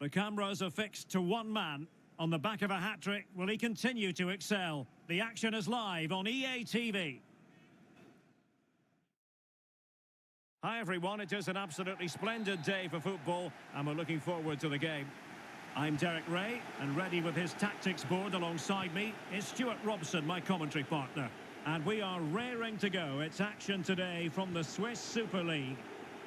The cameras are fixed to one man. On the back of a hat-trick, will he continue to excel? The action is live on EA TV. Hi everyone, it is an absolutely splendid day for football and we're looking forward to the game. I'm Derek Ray, and ready with his tactics board alongside me is Stuart Robson, my commentary partner. And we are raring to go. It's action today from the Swiss Super League.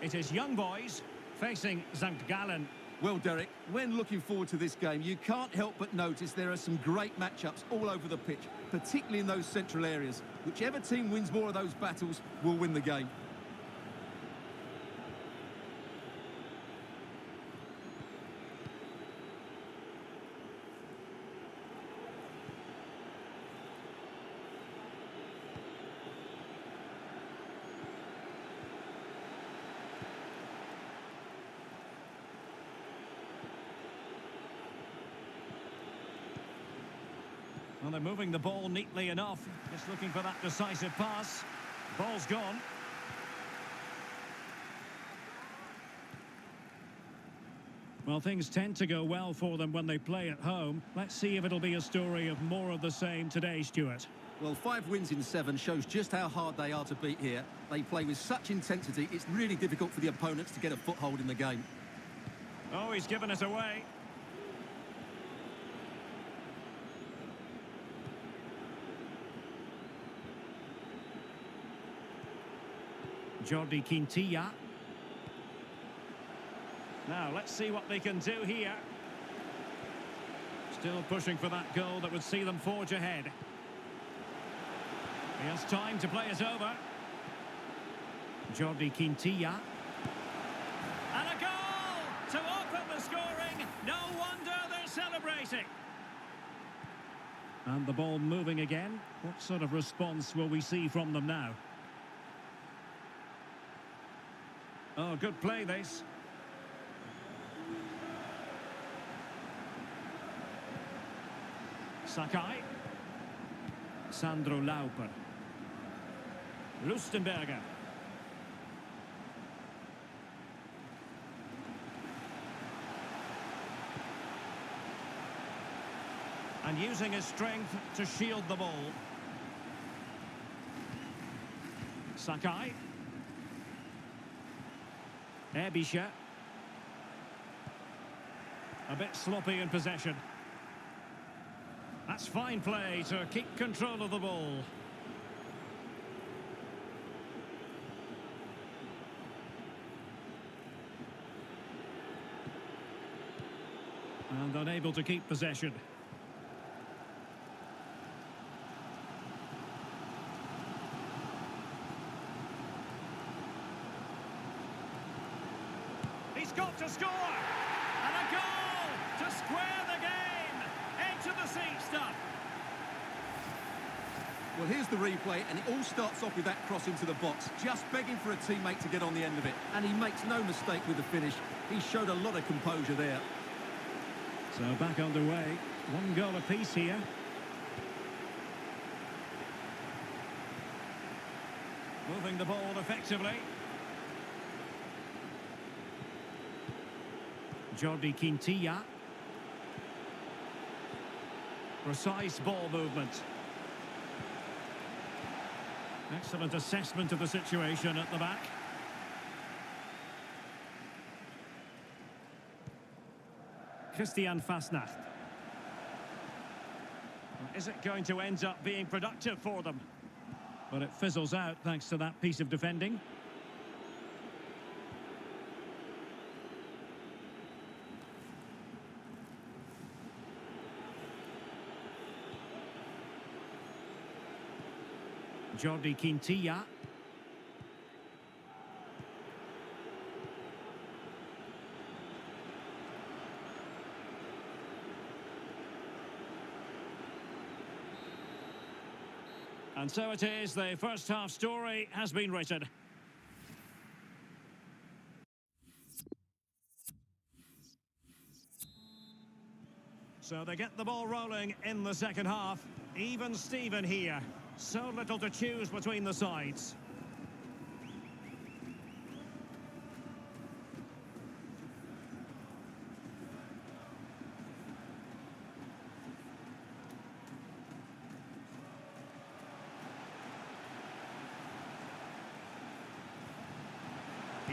It is young boys facing St. Gallen. Well, Derek, when looking forward to this game, you can't help but notice there are some great matchups all over the pitch, particularly in those central areas. Whichever team wins more of those battles will win the game. Well, they're moving the ball neatly enough. Just looking for that decisive pass. Ball's gone. Well, things tend to go well for them when they play at home. Let's see if it'll be a story of more of the same today, Stuart. Well, 5 wins in 7 shows just how hard they are to beat here. They play with such intensity, it's really difficult for the opponents to get a foothold in the game. Oh, he's given it away. Jordi Quintilla. Now, let's see what they can do here. Still pushing for that goal that would see them forge ahead. He has time to play it over. Jordi Quintilla. And a goal to open the scoring. No wonder they're celebrating. And the ball moving again. What sort of response will we see from them now? Oh, good play, this. Sakai. Sandro Lauper. Lustenberger. And using his strength to shield the ball. Sakai. Ebisha. A bit sloppy in possession. That's fine play to keep control of the ball. And unable to keep possession. He's got to score! And a goal to square the game! Edge of the seat stuff. Well, here's the replay, and it all starts off with that cross into the box, just begging for a teammate to get on the end of it. And he makes no mistake with the finish. He showed a lot of composure there. So back underway. 1 goal apiece here. Moving the ball effectively. Jordi Quintilla. Precise ball movement. Excellent assessment of the situation at the back. Christian Fasnacht. Is it going to end up being productive for them? But it fizzles out thanks to that piece of defending. Jordi Quintilla. And so it is, the first half story has been written. So they get the ball rolling in the second half. Even Steven here. So little to choose between the sides.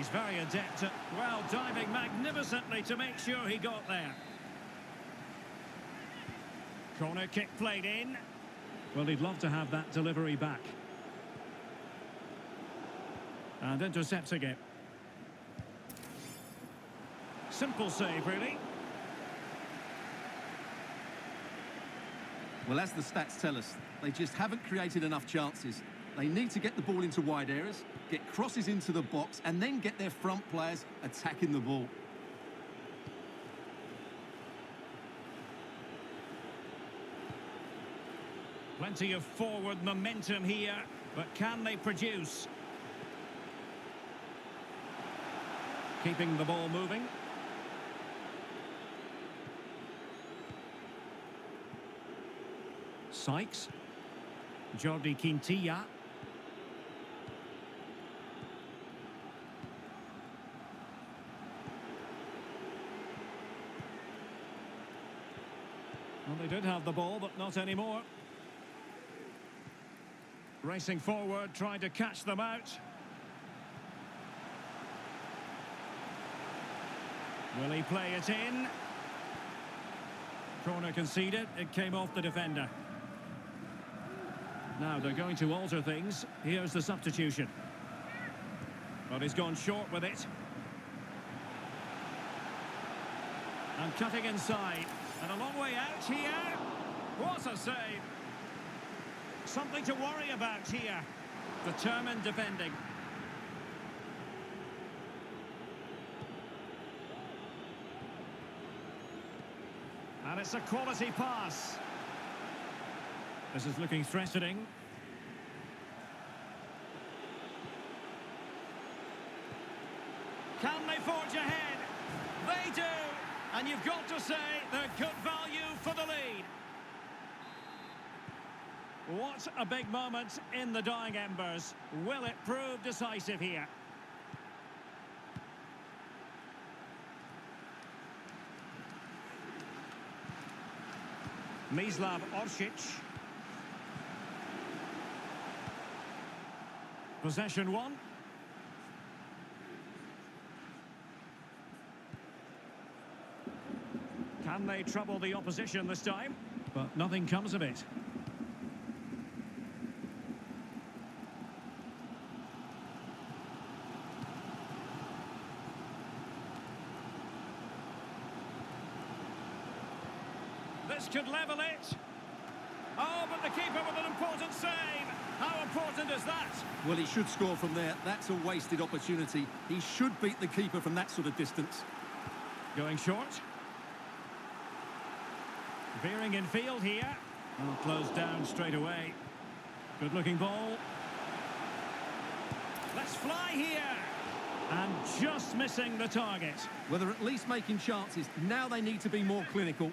He's very adept at, well, diving magnificently to make sure he got there. Corner kick played in. Well, he'd love to have that delivery back. And intercepts again. Simple save, really. Well, as the stats tell us, they just haven't created enough chances. They need to get the ball into wide areas, get crosses into the box, and then get their front players attacking the ball. Plenty of forward momentum here, but can they produce? Keeping the ball moving. Sykes. Jordi Quintilla. Well, they did have the ball, but not anymore. Racing forward, trying to catch them out. Will he play it in? Corner conceded, it came off the defender. Now they're going to alter things. Here's the substitution. But he's gone short with it. And cutting inside. And a long way out here. What a save. Something to worry about here. Determined defending. And it's a quality pass. This is looking threatening. Can they forge ahead? They do. And you've got to say they're good value for the lead. What a big moment in the dying embers. Will it prove decisive here? Mislav Orsic. Possession one. Can they trouble the opposition this time? But nothing comes of it. This could level it. Oh, but the keeper with an important save. How important is that? Well, he should score from there. That's a wasted opportunity. He should beat the keeper from that sort of distance. Going short. Veering in field here. Oh, closed down straight away. Good looking ball. Let's fly here. And just missing the target. Well, they're at least making chances. Now they need to be more clinical.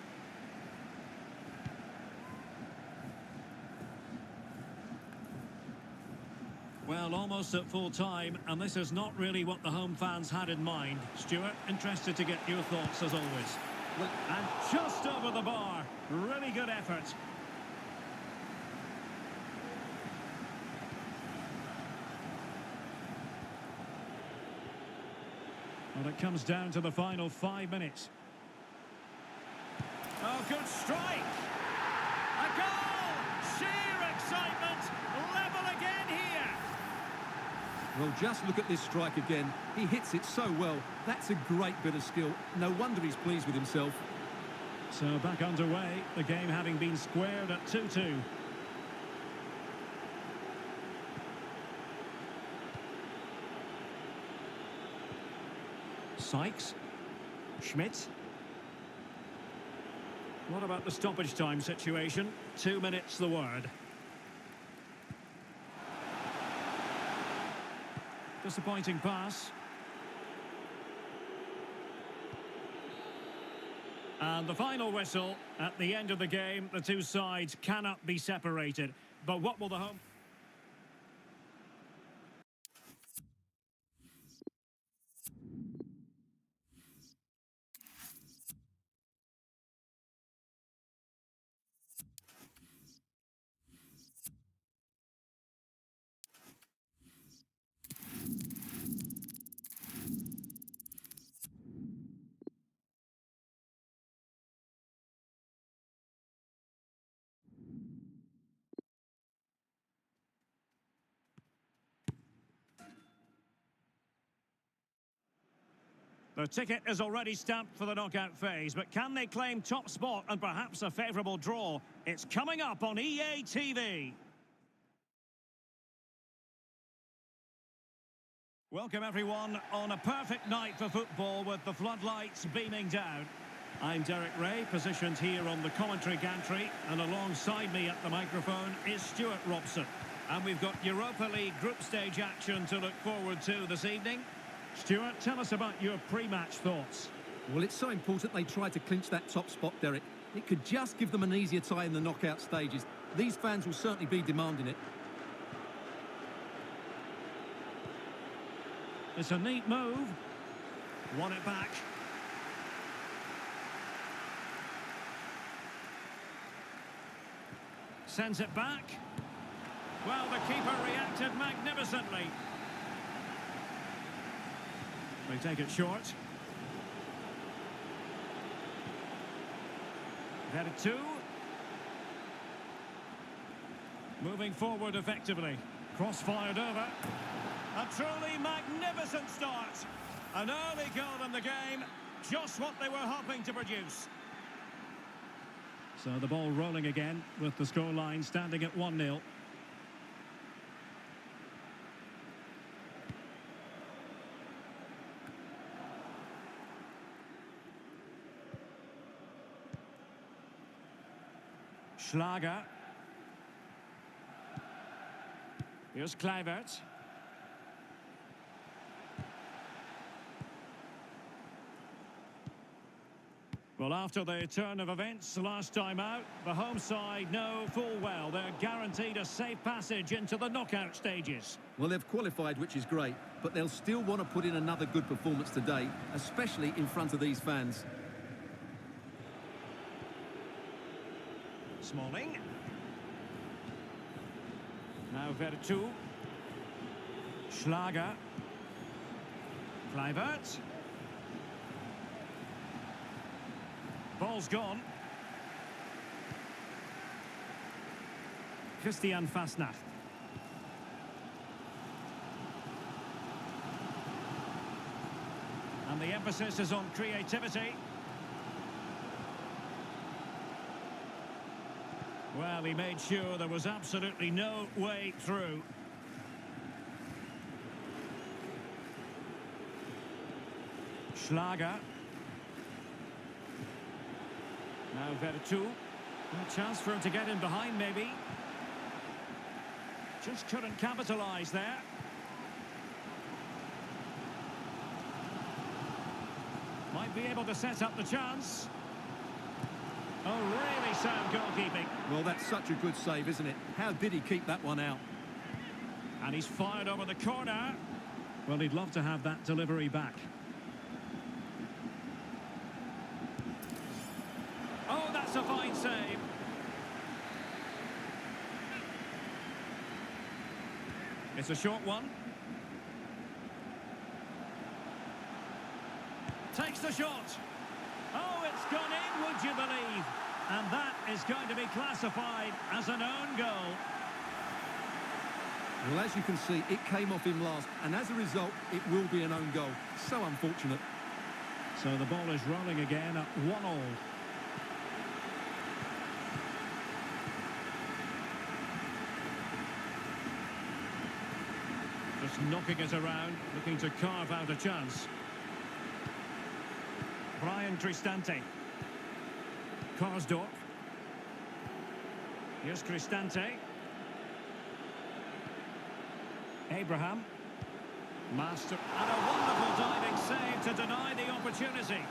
Well, almost at full time, and this is not really what the home fans had in mind. Stuart, interested to get your thoughts as always. Well, And just over the bar. Really good effort. Well, it comes down to the final 5 minutes. Oh, good strike. A goal! Sheer excitement. Level again here. well, just look at this strike again. He hits it so well. That's a great bit of skill. No wonder he's pleased with himself. So back underway, the game having been squared at 2-2. Sykes. Schmidt. What about the stoppage time situation? 2 minutes the word. Disappointing pass. And the final whistle. At the end of the game, the two sides cannot be separated. But what will the home... The ticket is already stamped for the knockout phase, but can they claim top spot and perhaps a favourable draw? It's coming up on EA TV. Welcome everyone on a perfect night for football with the floodlights beaming down. I'm Derek Ray, positioned here on the commentary gantry, and alongside me at the microphone is Stuart Robson. And we've got Europa League group stage action to look forward to this evening. Stuart, tell us about your pre-match thoughts. Well, it's so important they try to clinch that top spot, Derek. It could just give them an easier tie in the knockout stages. These fans will certainly be demanding it. It's a neat move. Won it back. Sends it back. Well, the keeper reacted magnificently. They take it short. Headed two. Moving forward effectively. Cross-fired over. A truly magnificent start. An early goal in the game. Just what they were hoping to produce. So the ball rolling again with the scoreline standing at 1-0. Schlager. Here's Kluivert. Well, after the turn of events last time out, the home side know full well they're guaranteed a safe passage into the knockout stages. Well, they've qualified, which is great, but they'll still want to put in another good performance today, especially in front of these fans. Smalling. Now Vertu. Schlager. Kluivert. Ball's gone. Christian Fastnacht. And the emphasis is on creativity. Well, he made sure there was absolutely no way through. Schlager. Now Vertu. A chance for him to get in behind, maybe. Just couldn't capitalise there. Might be able to set up the chance. Oh, really sound goalkeeping. Well, that's such a good save, isn't it? How did he keep that one out? And he's fired over the corner. Well, he'd love to have that delivery back. Oh, that's a fine save. It's a short one. Takes the shot. Oh, it's gone in, would you believe? And that is going to be classified as an own goal. Well, as you can see, it came off him last, and as a result, it will be an own goal. So unfortunate. So the ball is rolling again at 1-1. Just knocking it around, looking to carve out a chance. Brian Cristante. Karsdorp. Here's Cristante. Abraham. Master. And a wonderful diving save to deny the opportunity.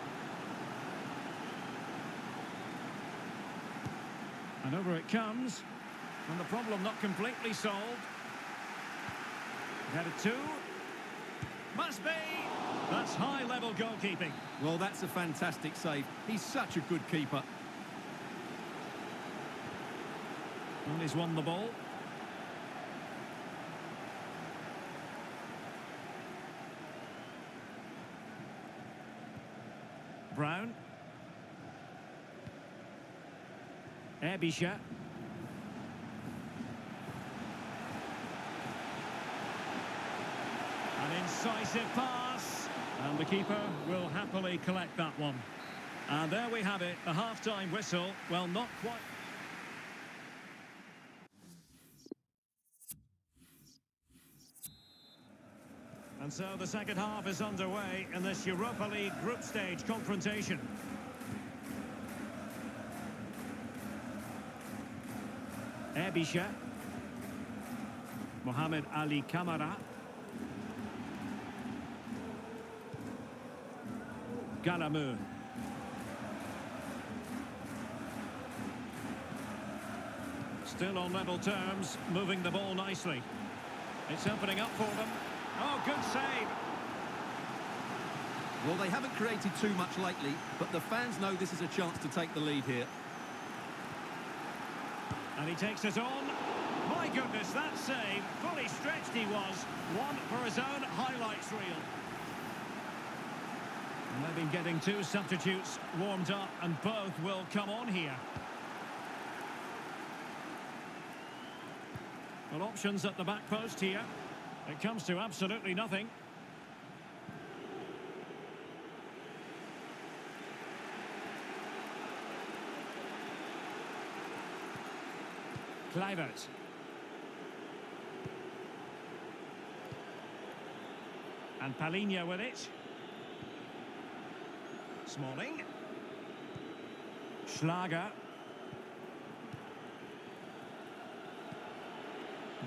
And over it comes. And the problem not completely solved. Headed two. Must be. That's high-level goalkeeping. Well, that's a fantastic save. He's such a good keeper. And he's won the ball. Brown. Ebisha. An incisive pass. And the keeper will happily collect that one. And there we have it, the half-time whistle. Well, not quite. And so the second half is underway in this Europa League group stage confrontation. Ebisha. Mohamed Ali Kamara. Galameu. Still on level terms, moving the ball nicely. It's opening up for them. Oh, good save. Well, they haven't created too much lately, but the fans know this is a chance to take the lead here. And he takes it on. My goodness, that save. Fully stretched he was. One for his own highlights reel. And they've been getting two substitutes warmed up, and both will come on here. Well, options at the back post here. It comes to absolutely nothing. Kluivert. And Palhinha with it. Smalling. Schlager.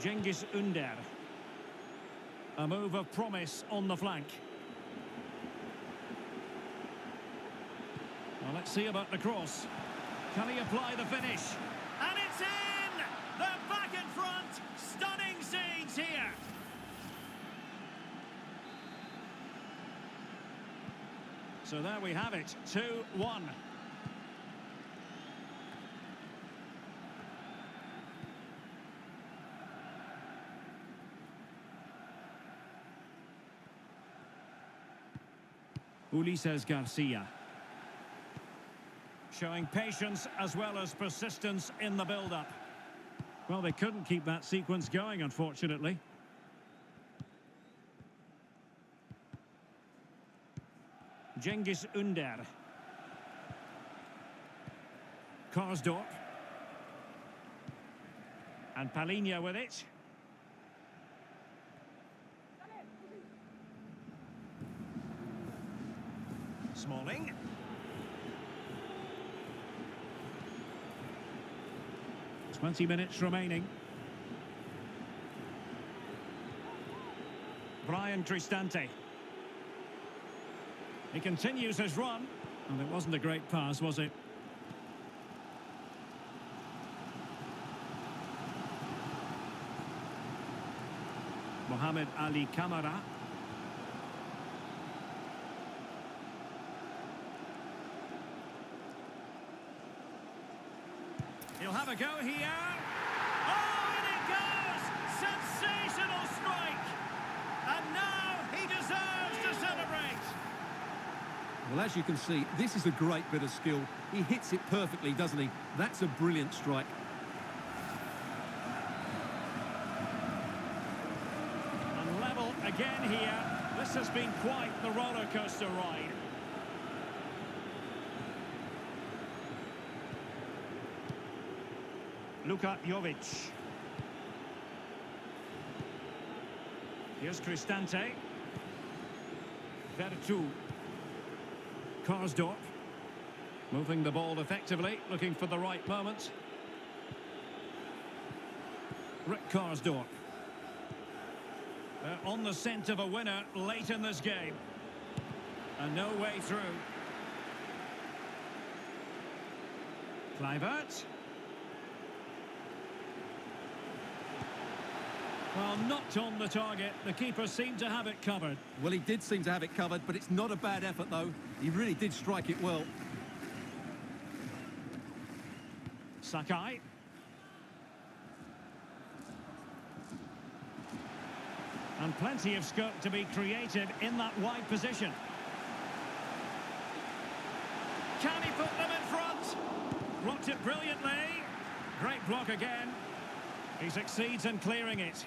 Cengiz Ünder. A move of promise on the flank. Well, let's see about the cross. Can he apply the finish? And it's in! They're back in front! Stunning scenes here! So there we have it, 2-1. Ulises Garcia. Showing patience as well as persistence in the build-up. Well, they couldn't keep that sequence going, unfortunately. Cengiz Ünder. Karsdorp. And Palhinha with it. Smalling. Twenty minutes remaining. Brian Cristante. He continues his run. And it wasn't a great pass, was it? Mohamed Ali Kamara. He'll have a go here. Oh, and it goes! Sensational strike! And now he deserves to celebrate. Well, as you can see, this is a great bit of skill. He hits it perfectly, doesn't he? That's a brilliant strike. And level again here. This has been quite the roller coaster ride. Luka Jovic. Here's Cristante. Vertu. Karsdorp. Moving the ball effectively, looking for the right moment. Rick Karsdorp. They're on the scent of a winner late in this game. And no way through. Kluivert. Well, not on the target. The keeper seemed to have it covered. Well, he did seem to have it covered, but it's not a bad effort, though. He really did strike it well. Sakai. And plenty of scope to be created in that wide position. Can he put them in front? Blocked it brilliantly. Great block again. He succeeds in clearing it.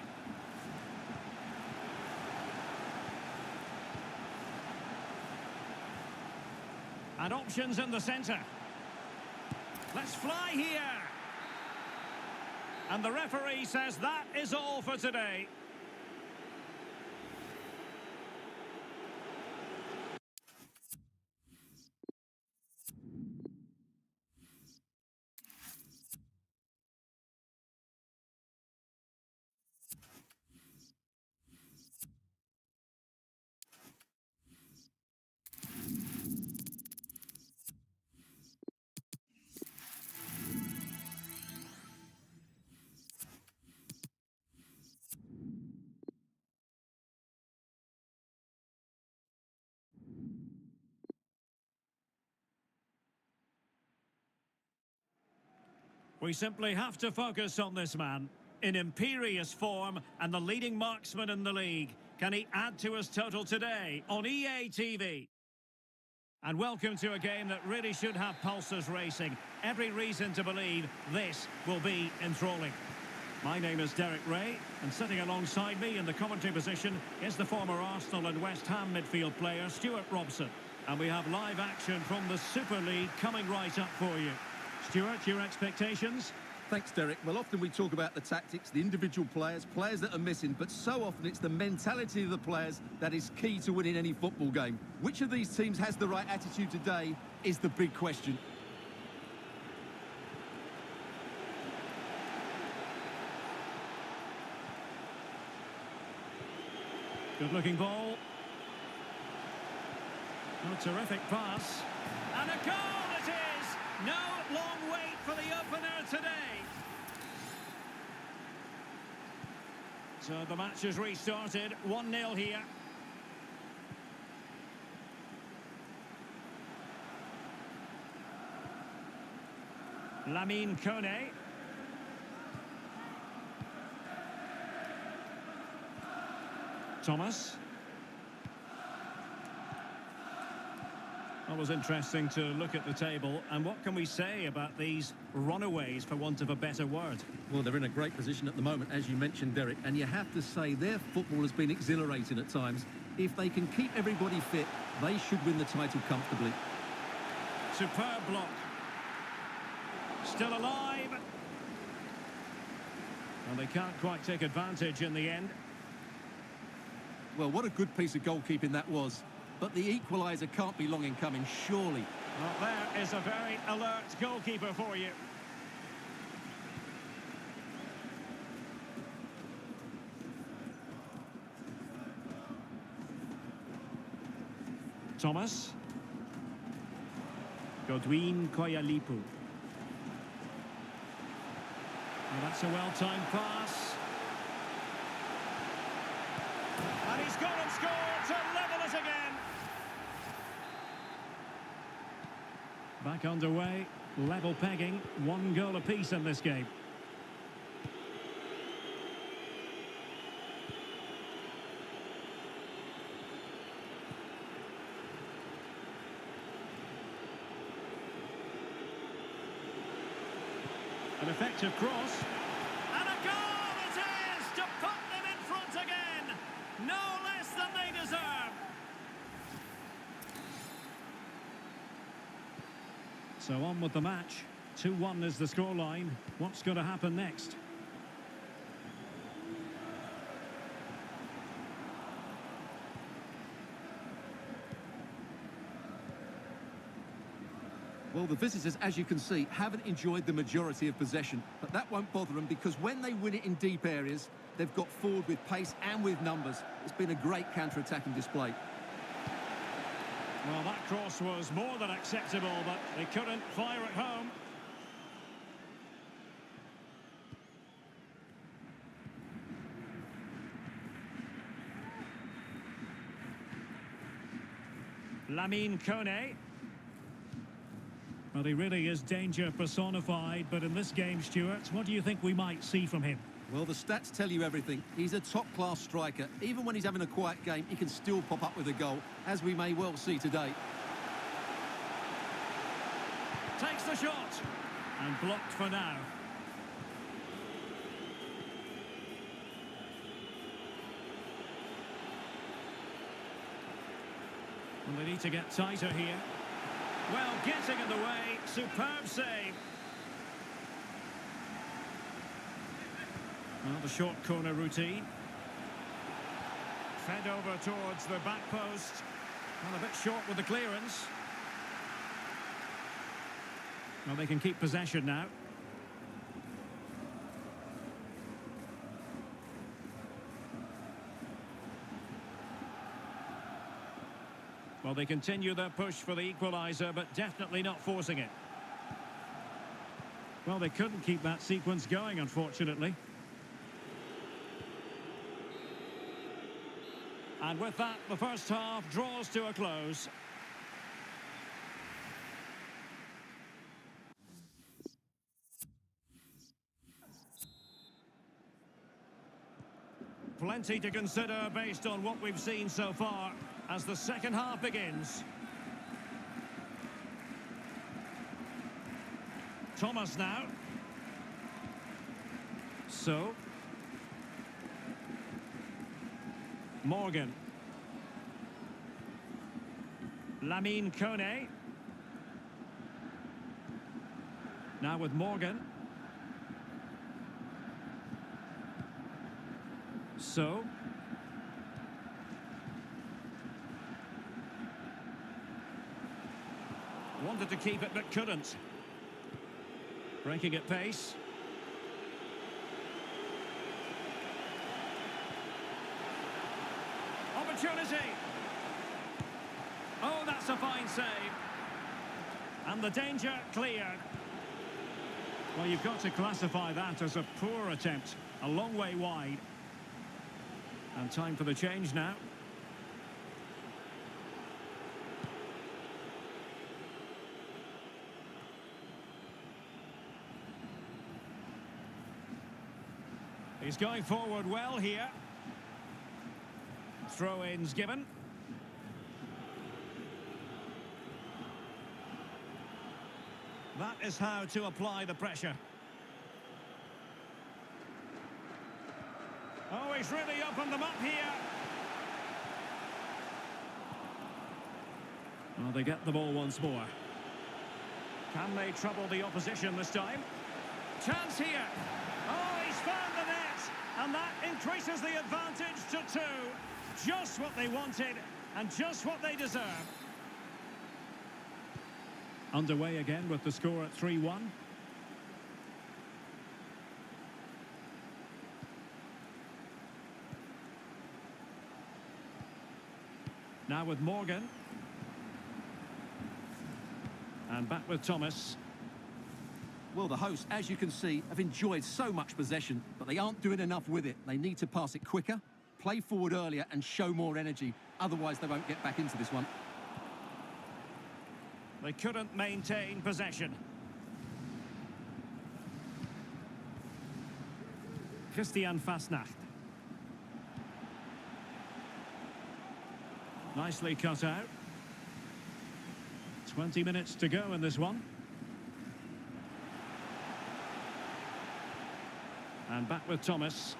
And options in the centre. Let's fly here. And the referee says that is all for today. We simply have to focus on this man. In imperious form and the leading marksman in the league. Can he add to his total today on EA TV? And welcome to a game that really should have pulses racing. Every reason to believe this will be enthralling. My name is Derek Ray, and sitting alongside me in the commentary position is the former Arsenal and West Ham midfield player Stuart Robson. And we have live action from the Super League coming right up for you. Stuart, your expectations? Thanks, Derek. Well, often we talk about the tactics, the individual players that are missing, but so often it's the mentality of the players that is key to winning any football game. Which of these teams has the right attitude today is the big question. Good-looking ball. Oh, terrific pass. And a goal it is! No long wait for the opener today. So the match has restarted. 1-0 here. Lamine Kone. Thomas. It was interesting to look at the table, and what can we say about these runaways, for want of a better word? Well, they're in a great position at the moment, as you mentioned, Derek, and you have to say their football has been exhilarating at times. If they can keep everybody fit, they should win the title comfortably. Superb block. Still alive. And they can't quite take advantage in the end. Well, what a good piece of goalkeeping that was. But the equaliser can't be long in coming, surely. Well, there is a very alert goalkeeper for you. Thomas. Godwin Koyalipu. Well, that's a well-timed pass. And he's gone and scored to level it again. Back underway, level pegging, 1 goal apiece in this game. An effective cross. And a goal it is to put them in front again. No less than they deserve. So on with the match. 2-1 is the scoreline. What's going to happen next? Well, the visitors, as you can see, haven't enjoyed the majority of possession, but that won't bother them because when they win it in deep areas, they've got forward with pace and with numbers. It's been a great counter-attacking display. Well, that cross was more than acceptable, but they couldn't fire it home. Lamine Kone. Well, he really is danger personified, but in this game, Stuart, what do you think we might see from him? Well, the stats tell you everything. He's a top-class striker. Even when he's having a quiet game, he can still pop up with a goal, as we may well see today. Takes the shot, and blocked for now. Well, they need to get tighter here. Well, getting in the way, superb save. Well, the short corner routine. Fed over towards the back post. Well, a bit short with the clearance. Well, they can keep possession now. Well, they continue their push for the equaliser, but definitely not forcing it. Well, they couldn't keep that sequence going, unfortunately. And with that, the first half draws to a close. Plenty to consider based on what we've seen so far as the second half begins. Thomas now. So. Morgan. Lamine Kone. Now with Morgan. So. Wanted to keep it but couldn't. Breaking at pace. Opportunity. Oh, that's a fine save. And the danger cleared. Well, you've got to classify that as a poor attempt. A long way wide. And time for the change now. He's going forward well here. Throw-ins given. That is how to apply the pressure. Oh, he's really opened them up here. Well, they get the ball once more. Can they trouble the opposition this time? Chance here. Oh, he's found the net. And that increases the advantage to 2. Just what they wanted and just what they deserve. Underway again with the score at 3-1. Now with Morgan. And back with Thomas. Well, the hosts, as you can see, have enjoyed so much possession, but they aren't doing enough with it. They need to pass it quicker, play forward earlier and show more energy. Otherwise, they won't get back into this one. They couldn't maintain possession. Christian Fasnacht. Nicely cut out. 20 minutes to go in this one. And back with Thomas.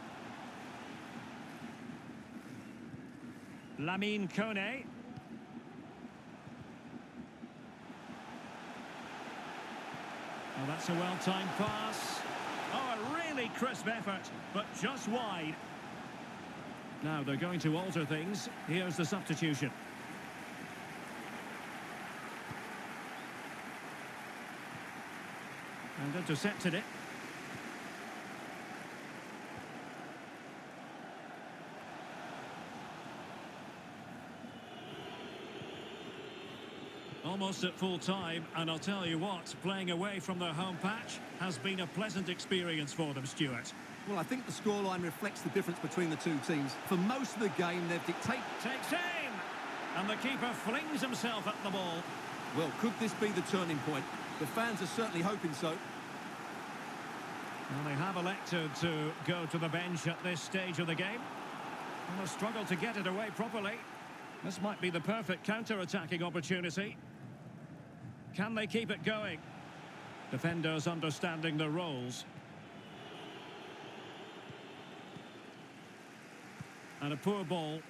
Lamine Kone. Oh, that's a well-timed pass. Oh, a really crisp effort, but just wide. Now they're going to alter things. Here's the substitution. And intercepted it. Almost at full time, and I'll tell you what, playing away from their home patch has been a pleasant experience for them, Stuart. Well, I think the scoreline reflects the difference between the two teams. For most of the game, they've dictated... Takes aim! And the keeper flings himself at the ball. Well, could this be the turning point? The fans are certainly hoping so. Well, they have elected to go to the bench at this stage of the game. And they'll struggle to get it away properly. This might be the perfect counter-attacking opportunity. Can they keep it going? Defenders understanding their roles. And a poor ball.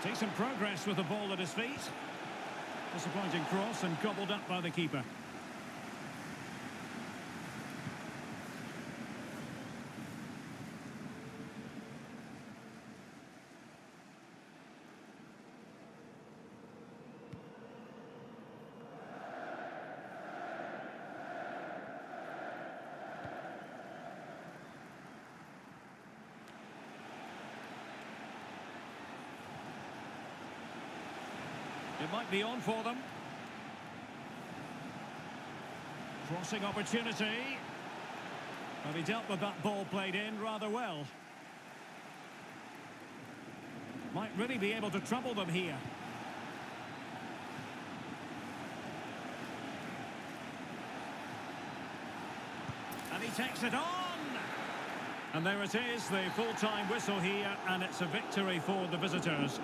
Decent progress with the ball at his feet. Disappointing cross and gobbled up by the keeper. It might be on for them. Crossing opportunity. But he dealt with that ball played in rather well. Might really be able to trouble them here. And he takes it on! And there it is, the full-time whistle here, and it's a victory for the visitors.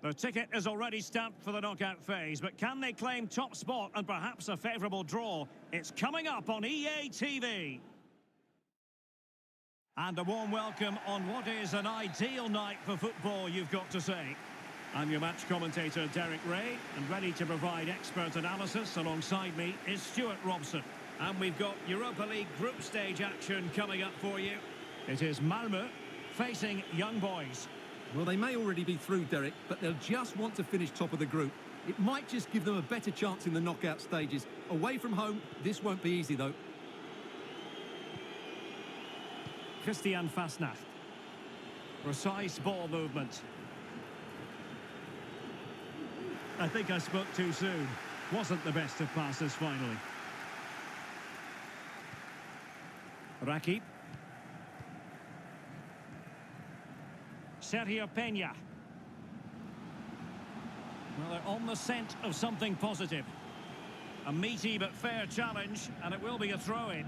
The ticket is already stamped for the knockout phase, but can they claim top spot and perhaps a favourable draw? It's coming up on EA TV. And a warm welcome on what is an ideal night for football, you've got to say. I'm your match commentator, Derek Ray, and ready to provide expert analysis alongside me is Stuart Robson. And we've got Europa League group stage action coming up for you. It is Malmö facing Young Boys. Well, they may already be through, Derek, but they'll just want to finish top of the group. It might just give them a better chance in the knockout stages. Away from home, this won't be easy, though. Christian Fasnacht. Precise ball movement. I think I spoke too soon. Wasn't the best of passes, finally. Rakip. Sergio Peña. Well, they're on the scent of something positive. A meaty but fair challenge, and it will be a throw-in.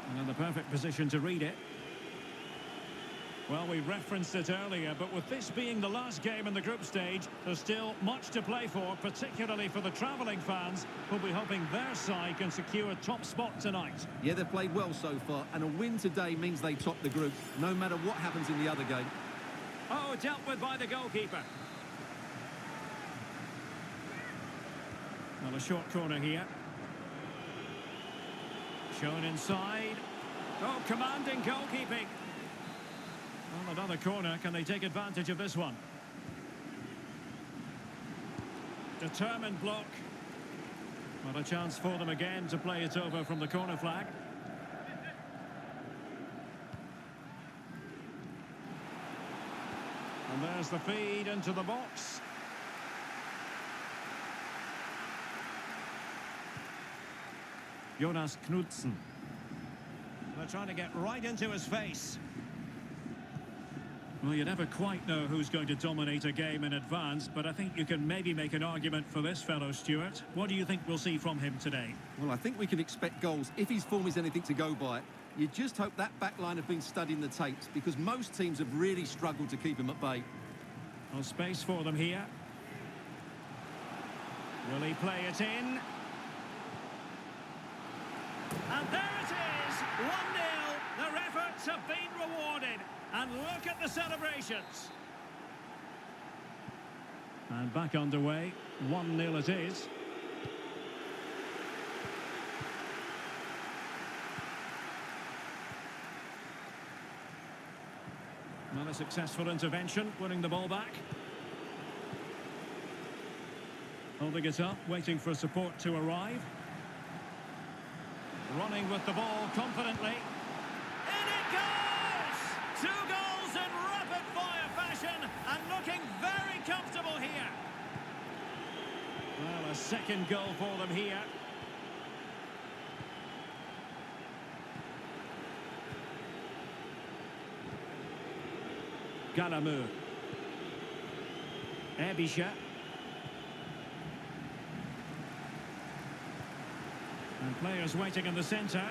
And in the perfect position to read it. Well, we referenced it earlier, but with this being the last game in the group stage, there's still much to play for, particularly for the travelling fans, who'll be hoping their side can secure a top spot tonight. Yeah, they've played well so far, and a win today means they top the group, no matter what happens in the other game. Oh, dealt with by the goalkeeper. Well, a short corner here. Shown inside. Oh, commanding goalkeeping. Well, another corner. Can they take advantage of this one? Determined block. Not a chance for them again to play it over from the corner flag. And there's the feed into the box. Jonas Knudsen. They're trying to get right into his face. Well, you never quite know who's going to dominate a game in advance, but I think you can maybe make an argument for this fellow, Stuart. What do you think we'll see from him today? Well, I think we can expect goals if his form is anything to go by. You just hope that back line have been studying the tapes, because most teams have really struggled to keep him at bay. Well, space for them here. Will he play it in? And there it is! 1-0. Their efforts have been rewarded. And look at the celebrations. And back underway. 1-0 it is. a successful intervention, winning the ball back. Holding it up, waiting for support to arrive. Running with the ball confidently. In it goes! 2 goals in rapid-fire fashion and looking very comfortable here. Well, a second goal for them here. Galamu. Ebisha. And players waiting in the centre.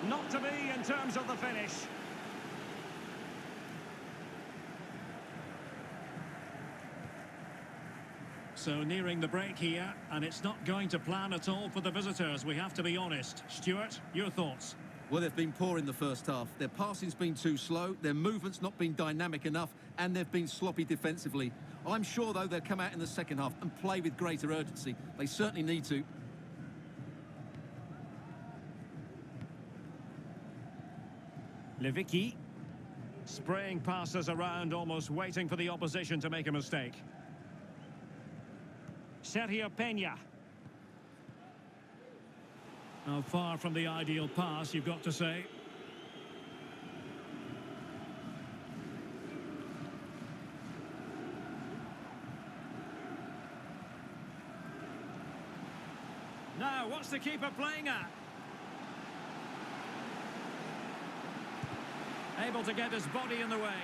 Not to be in terms of the finish. So nearing the break here, and it's not going to plan at all for the visitors, we have to be honest. Stuart, your thoughts? Well, they've been poor in the first half. Their passing's been too slow, their movement's not been dynamic enough, and they've been sloppy defensively. I'm sure, though, they'll come out in the second half and play with greater urgency. They certainly need to. Lewicki. Spraying passes around, almost waiting for the opposition to make a mistake. Sergio Peña. Oh, far from the ideal pass, you've got to say. Now, what's the keeper playing at? Able to get his body in the way.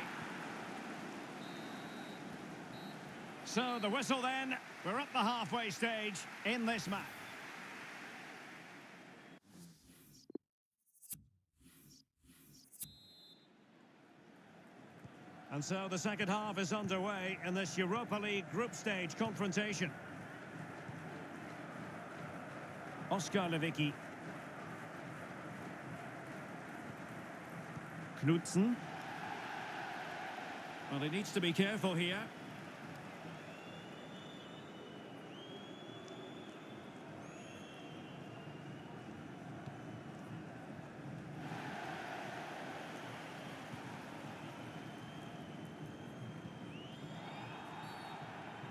So the whistle then. We're at the halfway stage in this match. And so the second half is underway in this Europa League group stage confrontation. Oscar Lewicki. Knudsen. Well, he needs to be careful here.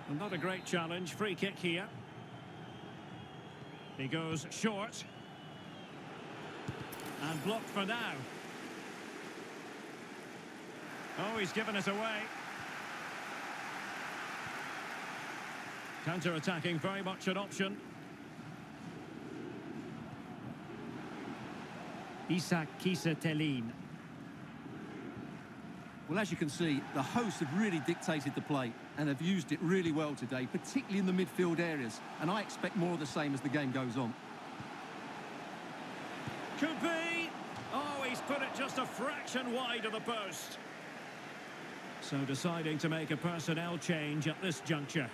And not a great challenge. Free kick here. He goes short. And blocked for now. Oh, he's given it away. Counter-attacking, very much an option. Isak Kiese-Thelin. Well, as you can see, the hosts have really dictated the play and have used it really well today, particularly in the midfield areas. And I expect more of the same as the game goes on. Could be. Oh, he's put it just a fraction wide of the post. So deciding to make a personnel change at this juncture.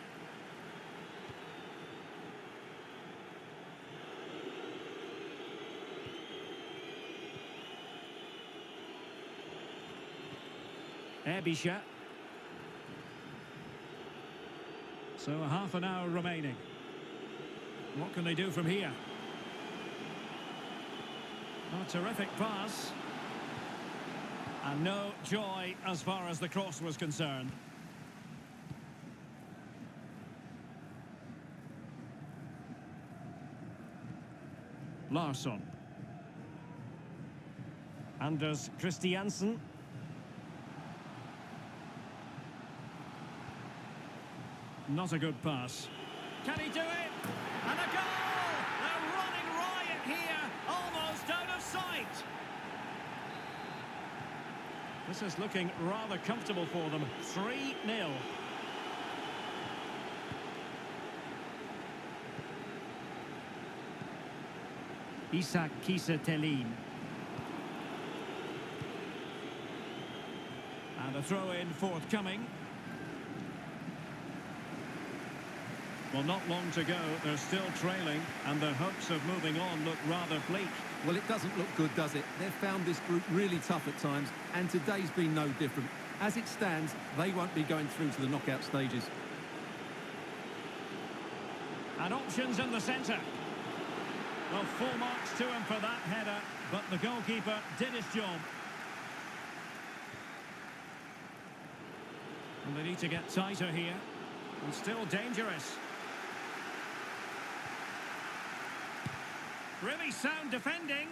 Ebisha. So a half an hour remaining. What can they do from here? A terrific pass. And no joy as far as the cross was concerned. Larsson. Anders Christiansen. Not a good pass. Can he do it? And a goal! They're running riot here, almost out of sight. This is looking rather comfortable for them. 3-0. Isak Kiese-Thelin. And a throw-in forthcoming. Well, not long to go. They're still trailing, and their hopes of moving on look rather bleak. Well, it doesn't look good, does it? They've found this group really tough at times, and today's been no different. As it stands, they won't be going through to the knockout stages. And options in the centre. Well, full marks to him for that header, but the goalkeeper did his job. And they need to get tighter here. And still dangerous. Really sound defending.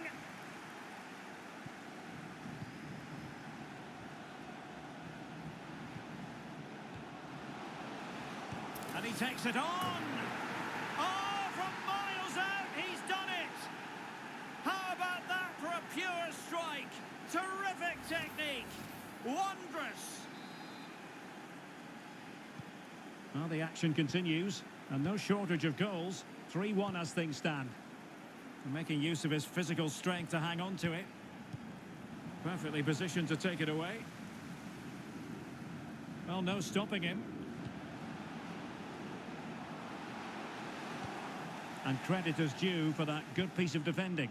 And he takes it on. Oh, from miles out, he's done it. How about that for a pure strike? Terrific technique. Wondrous. Well, the action continues, and no shortage of goals. 3-1 as things stand. Making use of his physical strength to hang on to it. Perfectly positioned to take it away. Well, no stopping him. And credit is due for that good piece of defending.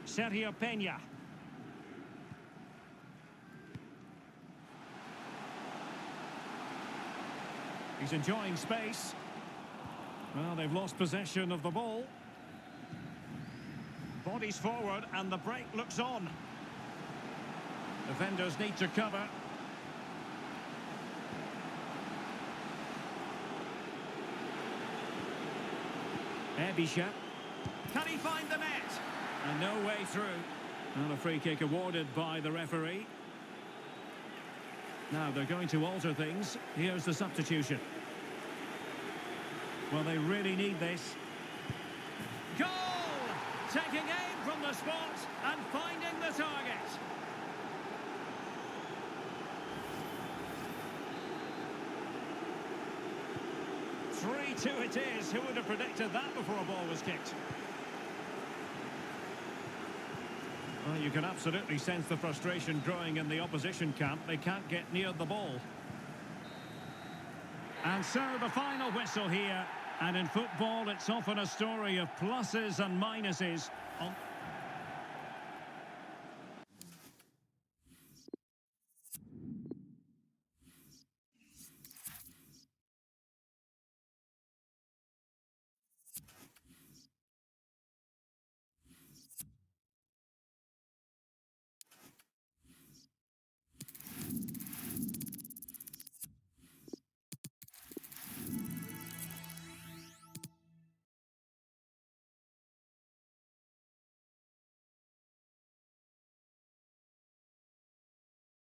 Sergio Peña. He's enjoying space. Well, they've lost possession of the ball. Bodies forward and the break looks on. Defenders need to cover. Ebisha. Can he find the net? And no way through. And a free kick awarded by the referee. Now they're going to alter things. Here's the substitution. Well, they really need this. Goal! Taking aim from the spot and finding the target. "3-2 it is. Who would have predicted that before a ball was kicked? Well, you can absolutely sense the frustration growing in the opposition camp. They can't get near the ball. And so the final whistle here. And in football, it's often a story of pluses and minuses.